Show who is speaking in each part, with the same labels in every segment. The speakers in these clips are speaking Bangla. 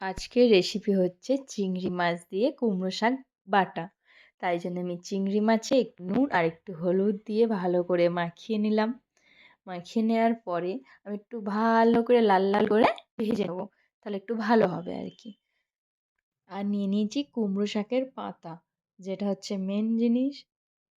Speaker 1: আজকের রেসিপি হচ্ছে চিংড়ি মাছ দিয়ে কুমড়ো শাক বাটা। তাই জন্য আমি চিংড়ি মাছে একটু নুন আর একটু হলুদ দিয়ে ভালো করে মাখিয়ে নিলাম। মাখিয়ে নেওয়ার পরে আমি একটু ভালো করে লাল লাল করে ভেজে নেবো, তাহলে একটু ভালো হবে আর কি। আর নিয়ে নিয়েছি কুমড়ো শাকের পাতা, যেটা হচ্ছে মেন জিনিস।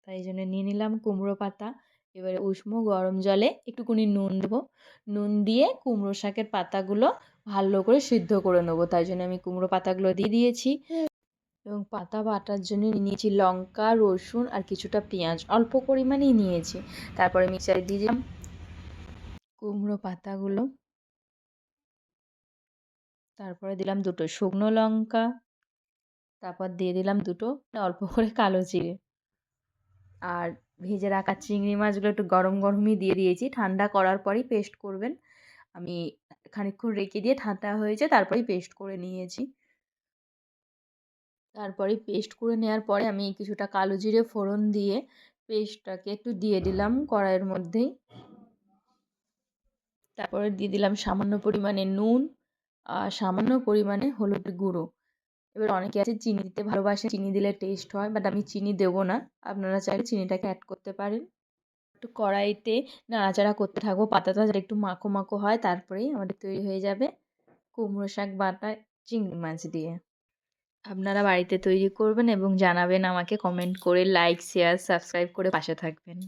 Speaker 1: তাই জন্য নিয়ে নিলাম কুমড়ো পাতা। এবারে উষ্ণ গরম জলে একটুকুনি নুন দেবো। নুন দিয়ে কুমড়ো শাকের পাতাগুলো ভালো করে সিদ্ধ করে নেবো। তাই জন্য আমি কুমড়ো পাতাগুলো দিয়ে দিয়েছি এবং পাতা বাটার জন্য নিয়েছি লঙ্কা, রসুন আর কিছুটা পেঁয়াজ, অল্প পরিমাণেই নিয়েছি। তারপরে মিক্সারে দিয়ে দিলাম কুমড়ো পাতাগুলো। তারপরে দিলাম দুটো শুকনো লঙ্কা। তারপর দিয়ে দিলাম দুটো অল্প করে কালো জিরে। আর ভেজে রাখা চিংড়ি মাছগুলো একটু গরম গরমই দিয়ে দিয়েছি, ঠান্ডা করার পরেই পেস্ট করবেন। আমি খানিকক্ষণ রেখে দিয়ে ঠান্ডা হয়েছে তারপরেই পেস্ট করে নিয়েছি। তারপরে পেস্ট করে নেওয়ার পরে আমি কিছুটা কালো জিরে ফোড়ন দিয়ে পেস্টটাকে একটু দিয়ে দিলাম কড়াইয়ের মধ্যেই। তারপরে দিয়ে দিলাম সামান্য পরিমাণে নুন আর সামান্য পরিমাণে হলুদের গুঁড়ো। এবার অনেকে আছে চিনি দিতে ভালোবাসে, চিনি দিলে টেস্ট হয়, বাট আমি চিনি দেবো না। আপনারা চাইলে চিনিটাকে অ্যাড করতে পারেন। একটু কড়াইতে নাড়াচাড়া করতে থাকবো, পাতাটা যাতে একটু মাখো মাখো হয়, তারপরেই আমাদের তৈরি হয়ে যাবে কুমড়ো শাক বাটা চিংড়ি মাছ দিয়ে। আপনারা বাড়িতে তৈরি করবেন এবং জানাবেন আমাকে কমেন্ট করে, লাইক শেয়ার সাবস্ক্রাইব করে পাশে থাকবেন।